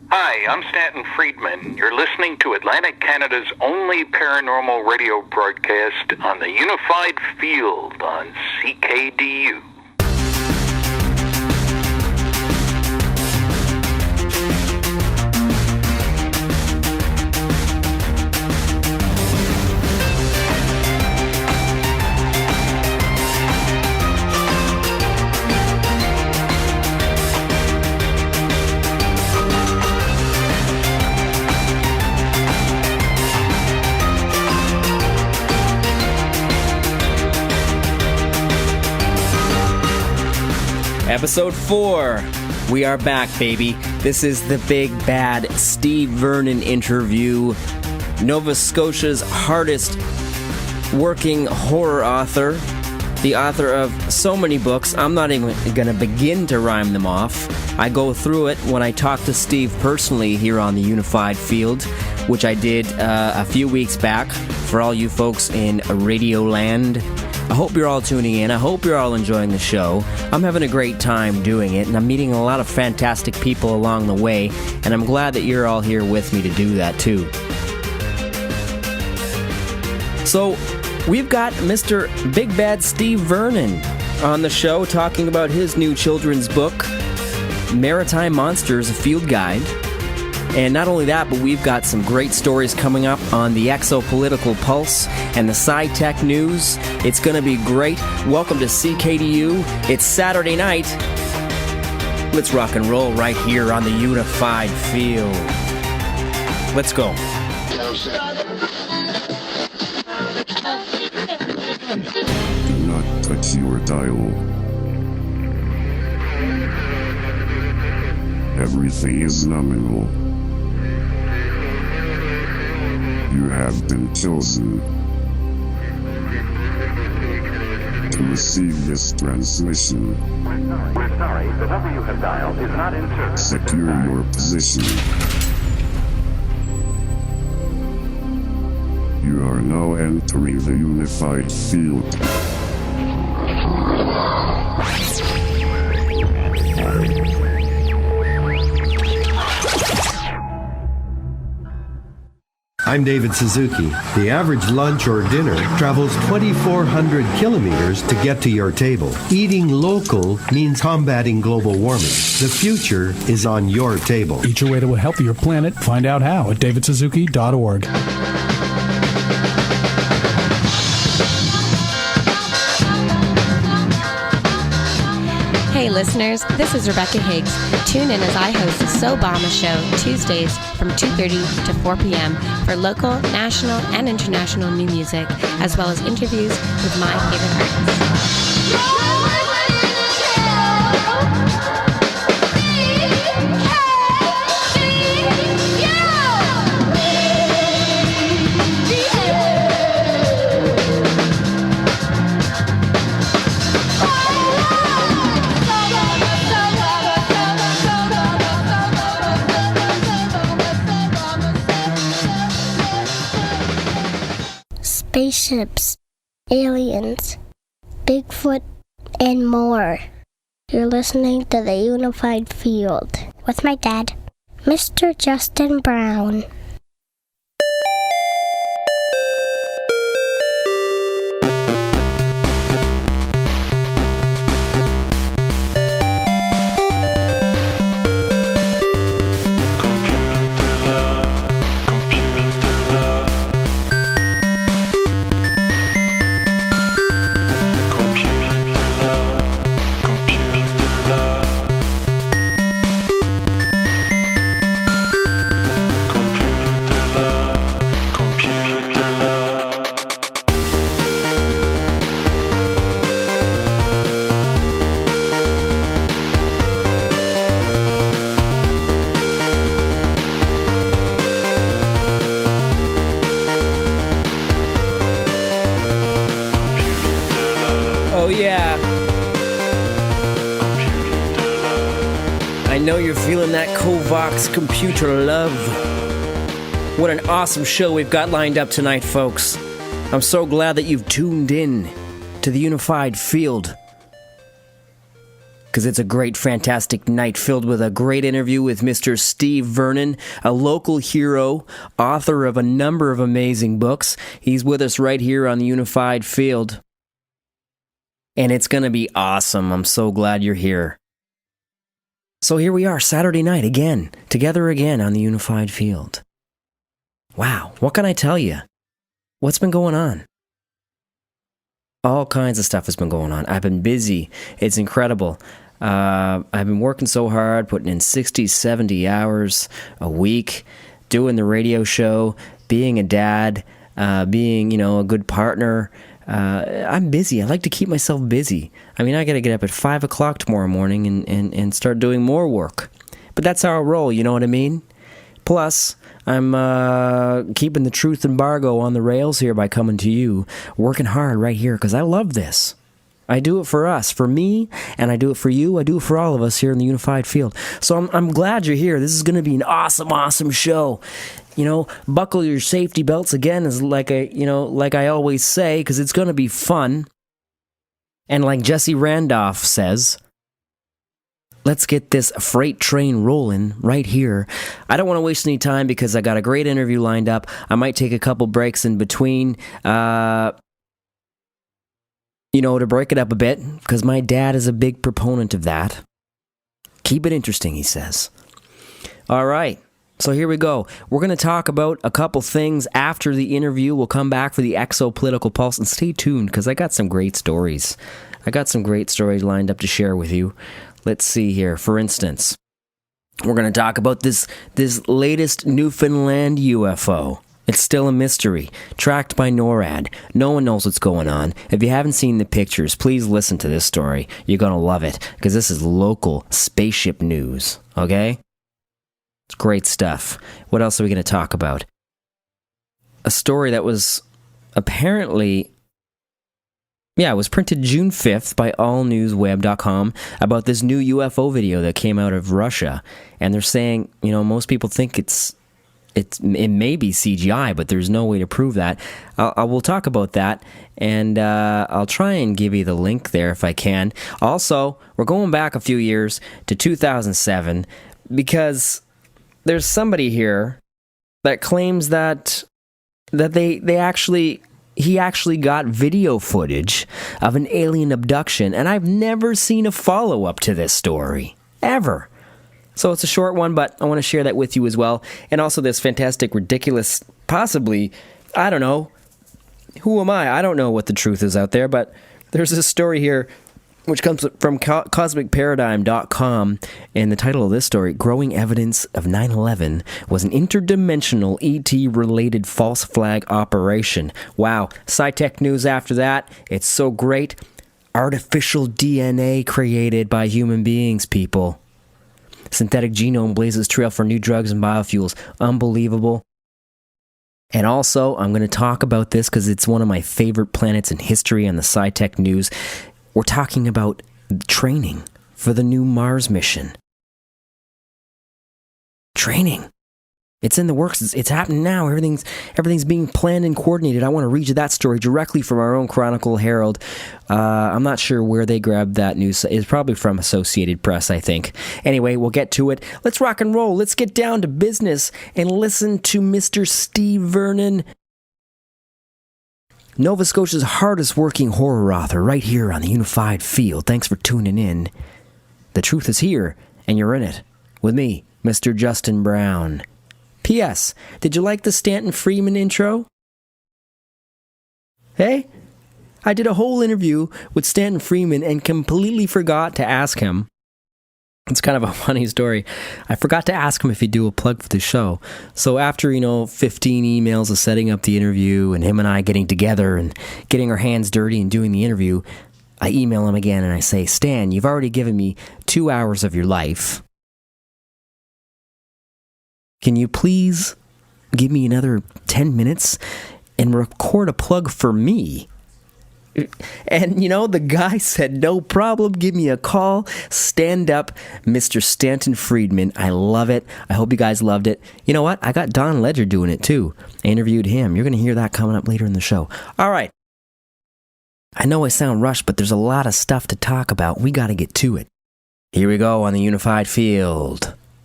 Hi, I'm Stanton Friedman. You're listening to Atlantic Canada's only paranormal radio broadcast on the Unified Field on CKDU. Episode 4. We are back, baby. This is the big bad Steve Vernon interview. Nova Scotia's hardest working horror author. The author of so many books, I'm not even going to begin to rhyme them off. I go through it when I talk to Steve personally here on the Unified Field, which I did a few weeks back for all you folks in Radioland. I hope you're all tuning in. I hope you're all enjoying the show. I'm having a great time doing it, and I'm meeting a lot of fantastic people along the way, and I'm glad that you're all here with me to do that too. So, we've got Mr. Big Bad Steve Vernon on the show talking about his new children's book, Maritime Monsters, a field guide. And not only that, but we've got some great stories coming up on the Exopolitical Pulse and the Sci-Tech news. It's going to be great. Welcome to CKDU. It's Saturday night. Let's rock and roll right here on the Unified Field. Let's go. Do not touch your dial. Everything is nominal. You have been chosen to receive this transmission. We're sorry, the number you have dialed is not in service. Secure your position. You are now entering the Unified Field. I'm David Suzuki. The average lunch or dinner travels 2,400 kilometers to get to your table. Eating local means combating global warming. The future is on your table. Eat your way to a healthier planet. Find out how at davidsuzuki.org. Hey listeners, this is Rebecca Higgs. Tune in as I host the Sobama Show Tuesdays from 2:30 to 4 p.m. for local, national, and international new music, as well as interviews with my favorite artists. Spaceships, aliens, Bigfoot, and more. You're listening to the Unified Field with my dad, Mr. Justin Brown. I know you're feeling that Kovacs computer love. What an awesome show we've got lined up tonight, folks. I'm so glad that you've tuned in to the Unified Field. because it's a great, fantastic night filled with a great interview with Mr. Steve Vernon, a local hero, author of a number of amazing books. He's with us right here on the Unified Field. And it's going to be awesome. I'm so glad you're here. So here we are, Saturday night again, together again on the Unified Field. Wow, what can I tell you? What's been going on? All kinds of stuff has been going on. I've been busy. It's incredible. I've been working so hard, putting in 60, 70 hours a week, doing the radio show, being a dad, being, a good partner. I'm busy. I like to keep myself busy. I mean, I got to get up at 5 o'clock tomorrow morning and start doing more work. But that's how I roll, you know what I mean? Plus, I'm keeping the truth embargo on the rails here by coming to you, working hard right here, because I love this. I do it for us, for me, and I do it for you. I do it for all of us here in the Unified Field. So I'm glad you're here. This is going to be an awesome, awesome show. Buckle your safety belts again, is like I always say, because it's going to be fun. And like Jesse Randolph says, let's get this freight train rolling right here. I don't want to waste any time because I got a great interview lined up. I might take a couple breaks in between, to break it up a bit, because my dad is a big proponent of that. Keep it interesting, he says. All right. So here we go. We're going to talk about a couple things after the interview. We'll come back for the Exopolitical Pulse, and stay tuned because I got some great stories. I got some great stories lined up to share with you. Let's see here. For instance, we're going to talk about this latest Newfoundland UFO. It's still a mystery, tracked by NORAD. No one knows what's going on. If you haven't seen the pictures, please listen to this story. You're going to love it, because this is local spaceship news, okay? It's great stuff. What else are we going to talk about? A story that was apparently... it was printed June 5th by allnewsweb.com about this new UFO video that came out of Russia. And they're saying, most people think it may be CGI, but there's no way to prove that. I will talk about that, and I'll try and give you the link there if I can. Also, we're going back a few years to 2007, because there's somebody here that claims that he actually got video footage of an alien abduction, and I've never seen a follow-up to this story, ever. So it's a short one, but I want to share that with you as well. And also this fantastic, ridiculous, possibly, I don't know, who am I? I don't know what the truth is out there, but there's this story here which comes from CosmicParadigm.com, and the title of this story, Growing Evidence of 9/11 was an interdimensional ET-related false flag operation. Wow, Sci-Tech news after that. It's so great. Artificial DNA created by human beings, people. Synthetic genome blazes trail for new drugs and biofuels. Unbelievable. And also, I'm going to talk about this because it's one of my favorite planets in history on the Sci-Tech news. We're talking about training for the new Mars mission. Training. It's in the works. It's happening now. Everything's being planned and coordinated. I want to read you that story directly from our own Chronicle Herald. I'm not sure where they grabbed that news. It's probably from Associated Press, I think. Anyway, we'll get to it. Let's rock and roll. Let's get down to business and listen to Mr. Steve Vernon, Nova Scotia's hardest working horror author, right here on the Unified Field. Thanks for tuning in. The truth is here, and you're in it. With me, Mr. Justin Brown. P.S. Did you like the Stanton Friedman intro? Hey? I did a whole interview with Stanton Friedman and completely forgot to ask him. It's kind of a funny story. I forgot to ask him if he'd do a plug for the show. So after, 15 emails of setting up the interview and him and I getting together and getting our hands dirty and doing the interview, I email him again and I say, Stan, you've already given me 2 hours of your life. Can you please give me another 10 minutes and record a plug for me? And, the guy said, no problem, give me a call. Stand up, Mr. Stanton Friedman. I love it. I hope you guys loved it. You know what? I got Don Ledger doing it, too. I interviewed him. You're going to hear that coming up later in the show. All right. I know I sound rushed, but there's a lot of stuff to talk about. We got to get to it. Here we go on the unified field.